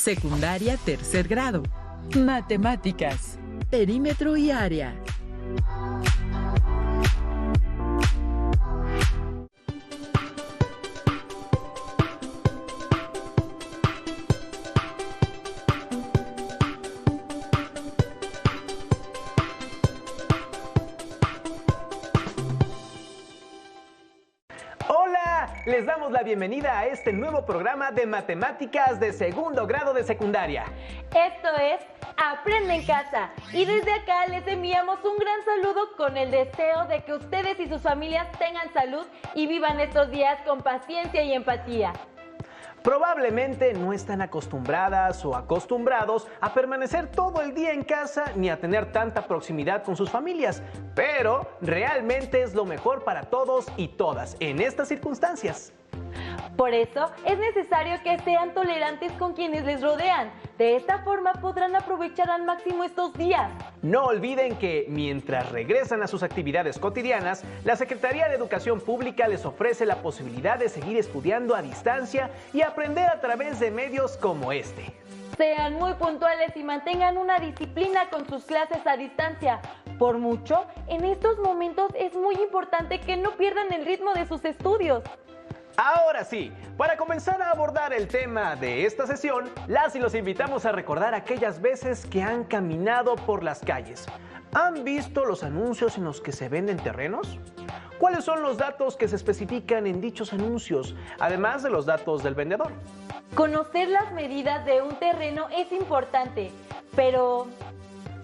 Secundaria tercer grado. Matemáticas. Perímetro y área. Les damos la bienvenida a este nuevo programa de matemáticas de segundo grado de secundaria. Esto es Aprende en Casa y desde acá les enviamos un gran saludo con el deseo de que ustedes y sus familias tengan salud y vivan estos días con paciencia y empatía. Probablemente no están acostumbradas o acostumbrados a permanecer todo el día en casa ni a tener tanta proximidad con sus familias, pero realmente es lo mejor para todos y todas en estas circunstancias. Por eso es necesario que sean tolerantes con quienes les rodean. De esta forma podrán aprovechar al máximo estos días. No olviden que mientras regresan a sus actividades cotidianas, la Secretaría de Educación Pública les ofrece la posibilidad de seguir estudiando a distancia y aprender a través de medios como este. Sean muy puntuales y mantengan una disciplina con sus clases a distancia. Por mucho, en estos momentos es muy importante que no pierdan el ritmo de sus estudios. Ahora sí, para comenzar a abordar el tema de esta sesión, las y los invitamos a recordar aquellas veces que han caminado por las calles. ¿Han visto los anuncios en los que se venden terrenos? ¿Cuáles son los datos que se especifican en dichos anuncios, además de los datos del vendedor? Conocer las medidas de un terreno es importante, pero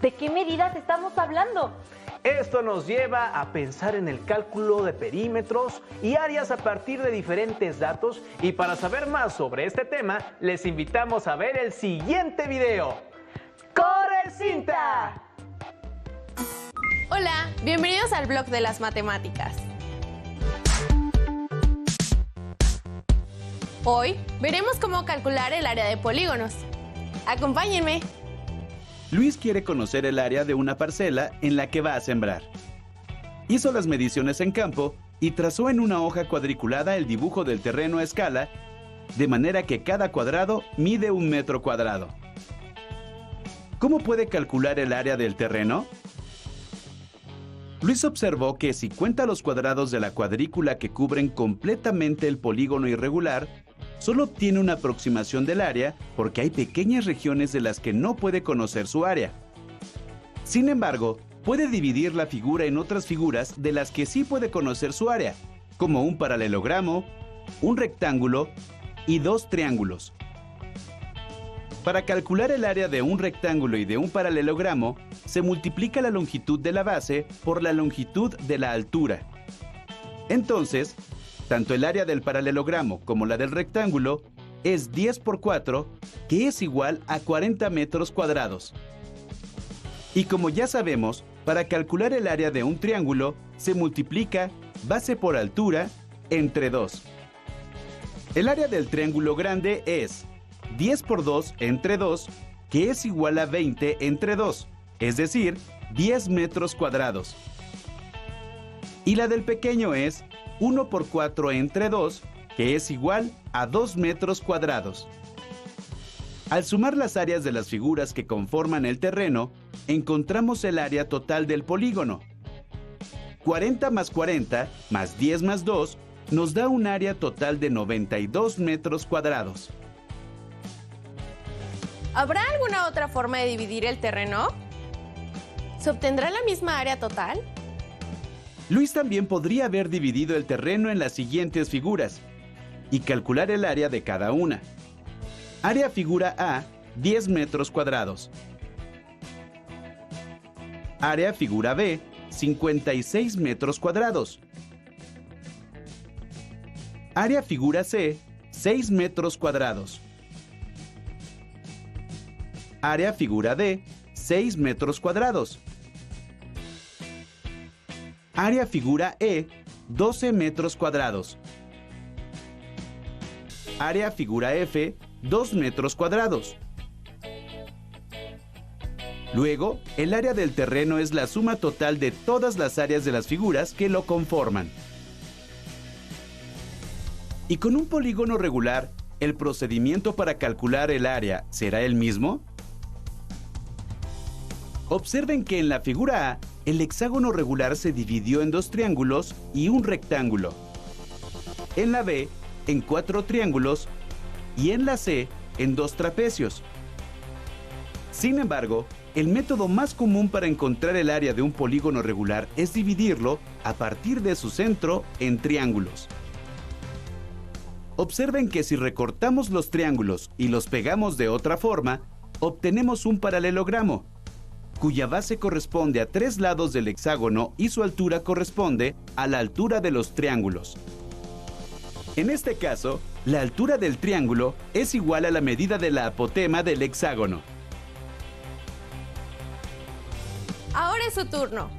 ¿de qué medidas estamos hablando? Esto nos lleva a pensar en el cálculo de perímetros y áreas a partir de diferentes datos, y para saber más sobre este tema, les invitamos a ver el siguiente video. ¡Corre cinta! Hola, bienvenidos al blog de las matemáticas. Hoy veremos cómo calcular el área de polígonos. ¡Acompáñenme! Luis quiere conocer el área de una parcela en la que va a sembrar. Hizo las mediciones en campo y trazó en una hoja cuadriculada el dibujo del terreno a escala, de manera que cada cuadrado mide 1 metro cuadrado. ¿Cómo puede calcular el área del terreno? Luis observó que si cuenta los cuadrados de la cuadrícula que cubren completamente el polígono irregular, solo obtiene una aproximación del área porque hay pequeñas regiones de las que no puede conocer su área. Sin embargo, puede dividir la figura en otras figuras de las que sí puede conocer su área, como un paralelogramo, un rectángulo y 2 triángulos. Para calcular el área de un rectángulo y de un paralelogramo, se multiplica la longitud de la base por la longitud de la altura. Entonces, tanto el área del paralelogramo como la del rectángulo es 10 por 4, que es igual a 40 metros cuadrados. Y como ya sabemos, para calcular el área de un triángulo, se multiplica base por altura entre 2. El área del triángulo grande es 10 por 2 entre 2, que es igual a 20 entre 2, es decir, 10 metros cuadrados. Y la del pequeño es 1 por 4 entre 2, que es igual a 2 metros cuadrados. Al sumar las áreas de las figuras que conforman el terreno, encontramos el área total del polígono. 40 más 40 más 10 más 2 nos da un área total de 92 metros cuadrados. ¿Habrá alguna otra forma de dividir el terreno? ¿Se obtendrá la misma área total? Luis también podría haber dividido el terreno en las siguientes figuras y calcular el área de cada una. Área figura A, 10 metros cuadrados. Área figura B, 56 metros cuadrados. Área figura C, 6 metros cuadrados. Área figura D, 6 metros cuadrados. Área figura E, 12 metros cuadrados. Área figura F, 2 metros cuadrados. Luego, el área del terreno es la suma total de todas las áreas de las figuras que lo conforman. Y con un polígono regular, ¿el procedimiento para calcular el área será el mismo? Observen que en la figura A, el hexágono regular se dividió en 2 triángulos y un rectángulo. En la B, en 4 triángulos y en la C, en 2 trapecios. Sin embargo, el método más común para encontrar el área de un polígono regular es dividirlo a partir de su centro en triángulos. Observen que si recortamos los triángulos y los pegamos de otra forma, obtenemos un paralelogramo, cuya base corresponde a 3 lados del hexágono y su altura corresponde a la altura de los triángulos. En este caso, la altura del triángulo es igual a la medida de la apotema del hexágono. Ahora es su turno.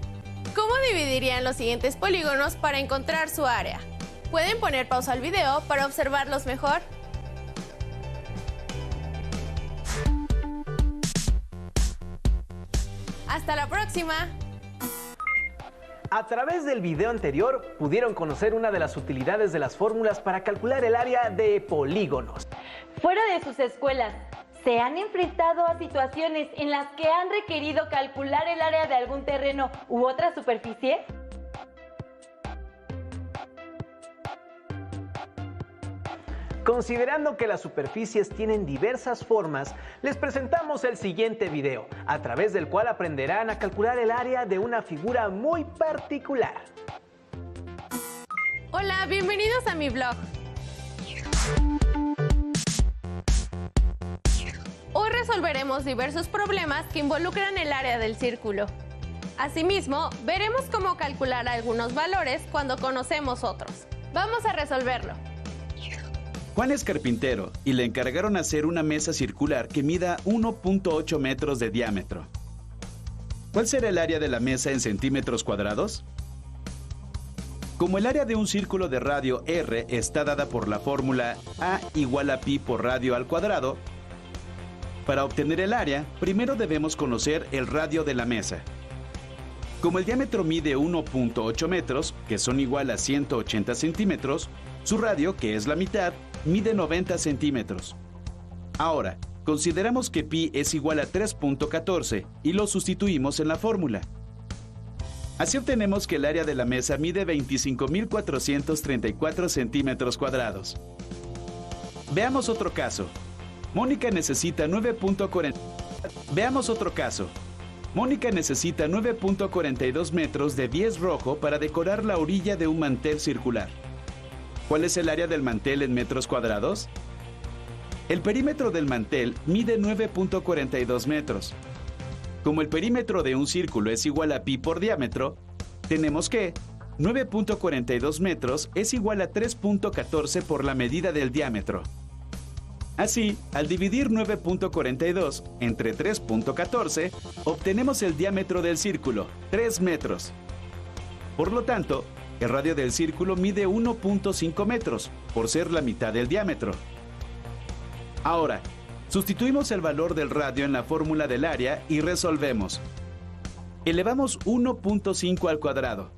¿Cómo dividirían los siguientes polígonos para encontrar su área? ¿Pueden poner pausa al video para observarlos mejor? ¡Hasta la próxima! A través del video anterior pudieron conocer una de las utilidades de las fórmulas para calcular el área de polígonos. Fuera de sus escuelas, ¿se han enfrentado a situaciones en las que han requerido calcular el área de algún terreno u otra superficie? Considerando que las superficies tienen diversas formas, les presentamos el siguiente video, a través del cual aprenderán a calcular el área de una figura muy particular. Hola, bienvenidos a mi blog. Hoy resolveremos diversos problemas que involucran el área del círculo. Asimismo, veremos cómo calcular algunos valores cuando conocemos otros. Vamos a resolverlo. Juan es carpintero y le encargaron hacer una mesa circular que mida 1.8 metros de diámetro. ¿Cuál será el área de la mesa en centímetros cuadrados? Como el área de un círculo de radio R está dada por la fórmula A igual a pi por radio al cuadrado, para obtener el área, primero debemos conocer el radio de la mesa. Como el diámetro mide 1.8 metros, que son igual a 180 centímetros, su radio, que es la mitad, mide 90 centímetros. Ahora, consideramos que pi es igual a 3.14 y lo sustituimos en la fórmula. Así obtenemos que el área de la mesa mide 25.434 centímetros cuadrados. Veamos otro caso. Mónica necesita 9.42 metros de bies rojo para decorar la orilla de un mantel circular. ¿Cuál es el área del mantel en metros cuadrados? El perímetro del mantel mide 9.42 metros. Como el perímetro de un círculo es igual a pi por diámetro, tenemos que 9.42 metros es igual a 3.14 por la medida del diámetro. Así, al dividir 9.42 entre 3.14, obtenemos el diámetro del círculo, 3 metros. Por lo tanto, el radio del círculo mide 1.5 metros, por ser la mitad del diámetro. Ahora, sustituimos el valor del radio en la fórmula del área y resolvemos. Elevamos 1.5 al cuadrado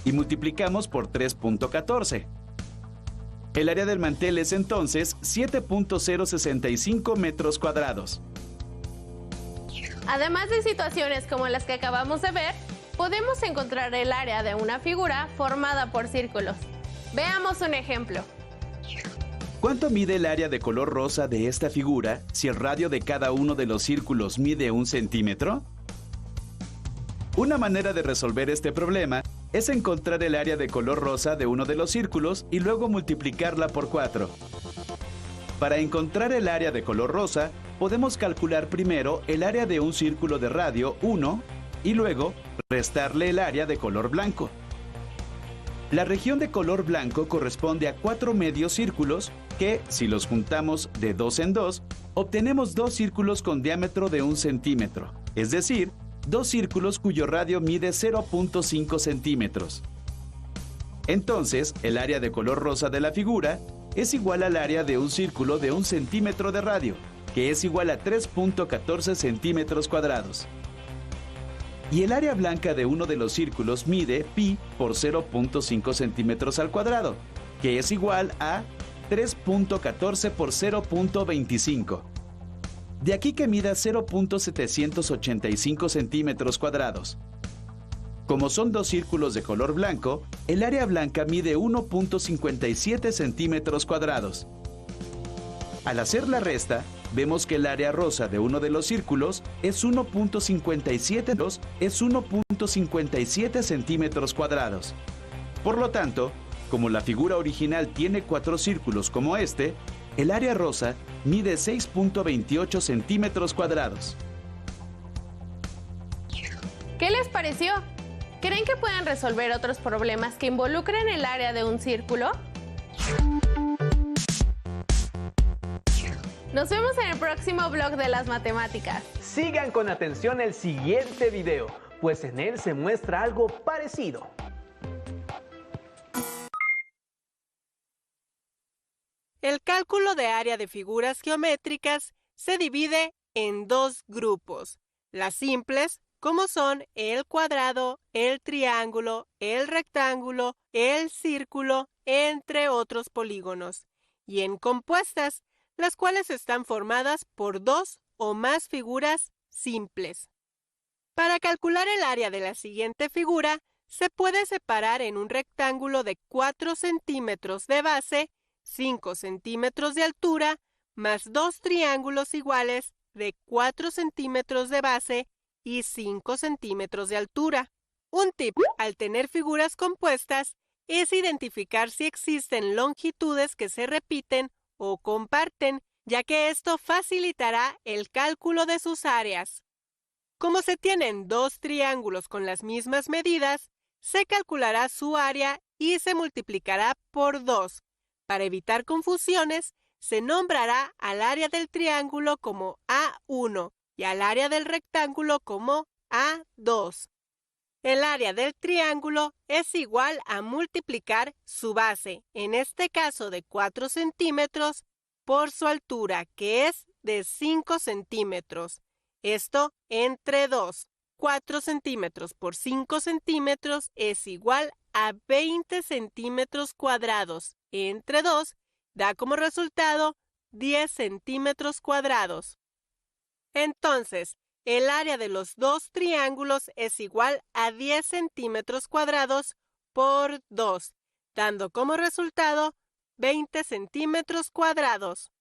y multiplicamos por 3.14. El área del mantel es entonces 7.065 metros cuadrados. Además de situaciones como las que acabamos de ver, podemos encontrar el área de una figura formada por círculos. Veamos un ejemplo. ¿Cuánto mide el área de color rosa de esta figura si el radio de cada uno de los círculos mide 1 centímetro? Una manera de resolver este problema es encontrar el área de color rosa de uno de los círculos y luego multiplicarla por 4. Para encontrar el área de color rosa, podemos calcular primero el área de un círculo de radio 1 y luego restarle el área de color blanco. La región de color blanco corresponde a 4 medios círculos que, si los juntamos de 2 en 2, obtenemos 2 círculos con diámetro de 1 centímetro, es decir, 2 círculos cuyo radio mide 0.5 centímetros. Entonces, el área de color rosa de la figura es igual al área de un círculo de 1 centímetro de radio, que es igual a 3.14 centímetros cuadrados. Y el área blanca de uno de los círculos mide pi por 0.5 centímetros al cuadrado, que es igual a 3.14 por 0.25. De aquí que mida 0.785 centímetros cuadrados. Como son dos círculos de color blanco, el área blanca mide 1.57 centímetros cuadrados. Al hacer la resta, vemos que el área rosa de uno de los círculos es 1.57 centímetros cuadrados. Por lo tanto, como la figura original tiene 4 círculos como este, el área rosa mide 6.28 centímetros cuadrados. ¿Qué les pareció? ¿Creen que pueden resolver otros problemas que involucren el área de un círculo? Nos vemos en el próximo blog de las matemáticas. Sigan con atención el siguiente video, pues en él se muestra algo parecido. El cálculo de área de figuras geométricas se divide en 2 grupos. Las simples, como son el cuadrado, el triángulo, el rectángulo, el círculo, entre otros polígonos. Y en compuestas, las cuales están formadas por 2 o más figuras simples. Para calcular el área de la siguiente figura, se puede separar en un rectángulo de 4 centímetros de base, 5 centímetros de altura, más 2 triángulos iguales de 4 centímetros de base y 5 centímetros de altura. Un tip al tener figuras compuestas es identificar si existen longitudes que se repiten o comparten, ya que esto facilitará el cálculo de sus áreas. Como se tienen 2 triángulos con las mismas medidas, se calculará su área y se multiplicará por 2. Para evitar confusiones, se nombrará al área del triángulo como A1 y al área del rectángulo como A2. El área del triángulo es igual a multiplicar su base, en este caso de 4 centímetros, por su altura, que es de 5 centímetros. Esto entre 2. 4 centímetros por 5 centímetros es igual a 20 centímetros cuadrados. Entre 2 da como resultado 10 centímetros cuadrados. Entonces, el área de los 2 triángulos es igual a 10 centímetros cuadrados por 2, dando como resultado 20 centímetros cuadrados.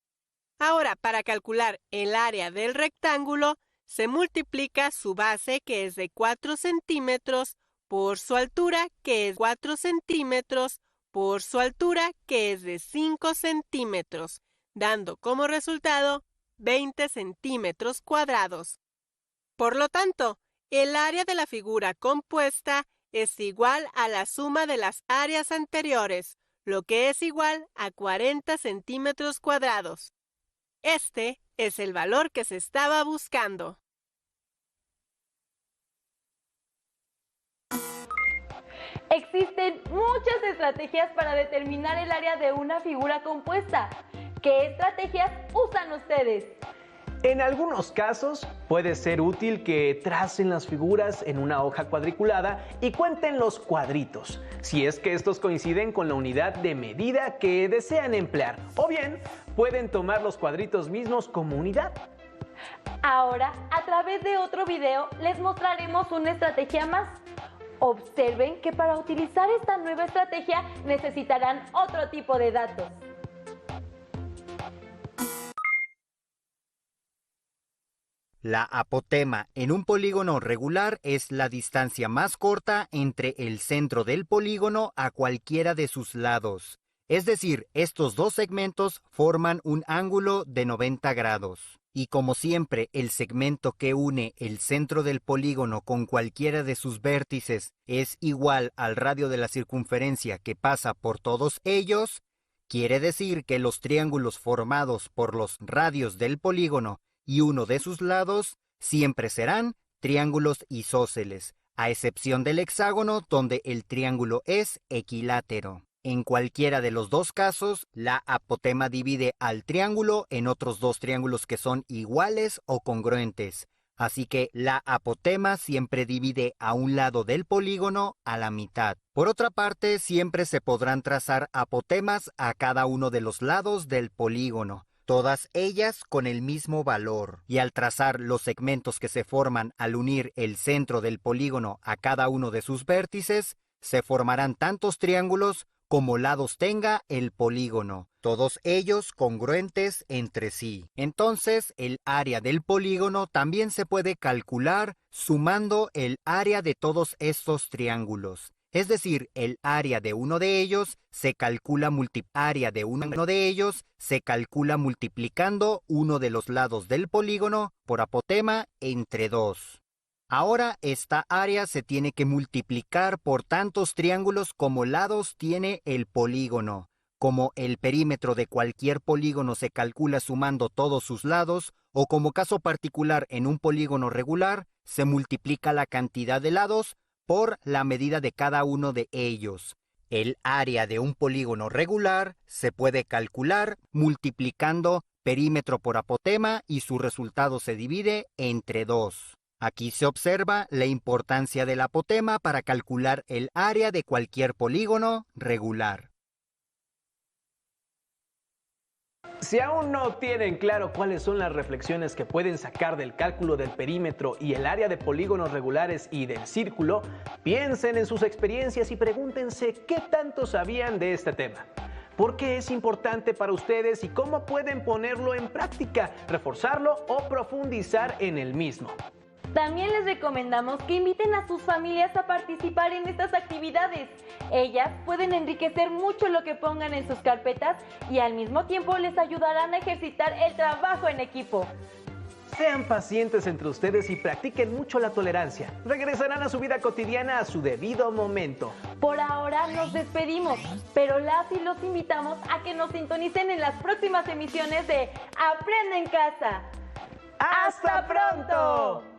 Ahora, para calcular el área del rectángulo, se multiplica su base, que es de 4 centímetros, por su altura, que es 4 centímetros, por su altura, que es de 5 centímetros, dando como resultado 20 centímetros cuadrados. Por lo tanto, el área de la figura compuesta es igual a la suma de las áreas anteriores, lo que es igual a 40 centímetros cuadrados. Este es el valor que se estaba buscando. Existen muchas estrategias para determinar el área de una figura compuesta. ¿Qué estrategias usan ustedes? En algunos casos puede ser útil que tracen las figuras en una hoja cuadriculada y cuenten los cuadritos, si es que estos coinciden con la unidad de medida que desean emplear, o bien pueden tomar los cuadritos mismos como unidad. Ahora, a través de otro video, les mostraremos una estrategia más. Observen que para utilizar esta nueva estrategia necesitarán otro tipo de datos. La apotema en un polígono regular es la distancia más corta entre el centro del polígono a cualquiera de sus lados. Es decir, estos dos segmentos forman un ángulo de 90 grados. Y como siempre, el segmento que une el centro del polígono con cualquiera de sus vértices es igual al radio de la circunferencia que pasa por todos ellos, quiere decir que los triángulos formados por los radios del polígono y uno de sus lados siempre serán triángulos isósceles, a excepción del hexágono donde el triángulo es equilátero. En cualquiera de los dos casos, la apotema divide al triángulo en otros dos triángulos que son iguales o congruentes. Así que la apotema siempre divide a un lado del polígono a la mitad. Por otra parte, siempre se podrán trazar apotemas a cada uno de los lados del polígono, todas ellas con el mismo valor. Y al trazar los segmentos que se forman al unir el centro del polígono a cada uno de sus vértices, se formarán tantos triángulos como lados tenga el polígono, todos ellos congruentes entre sí. Entonces, el área del polígono también se puede calcular sumando el área de todos estos triángulos. Es decir, el área de uno de ellos se calcula multiplicando uno de los lados del polígono por apotema entre 2. Ahora esta área se tiene que multiplicar por tantos triángulos como lados tiene el polígono. Como el perímetro de cualquier polígono se calcula sumando todos sus lados, o como caso particular en un polígono regular, se multiplica la cantidad de lados por la medida de cada uno de ellos. El área de un polígono regular se puede calcular multiplicando perímetro por apotema y su resultado se divide entre 2. Aquí se observa la importancia del apotema para calcular el área de cualquier polígono regular. Si aún no tienen claro cuáles son las reflexiones que pueden sacar del cálculo del perímetro y el área de polígonos regulares y del círculo, piensen en sus experiencias y pregúntense qué tanto sabían de este tema. ¿Por qué es importante para ustedes y cómo pueden ponerlo en práctica, reforzarlo o profundizar en el mismo? También les recomendamos que inviten a sus familias a participar en estas actividades. Ellas pueden enriquecer mucho lo que pongan en sus carpetas y al mismo tiempo les ayudarán a ejercitar el trabajo en equipo. Sean pacientes entre ustedes y practiquen mucho la tolerancia. Regresarán a su vida cotidiana a su debido momento. Por ahora nos despedimos, pero las y los invitamos a que nos sintonicen en las próximas emisiones de Aprende en Casa. ¡Hasta pronto!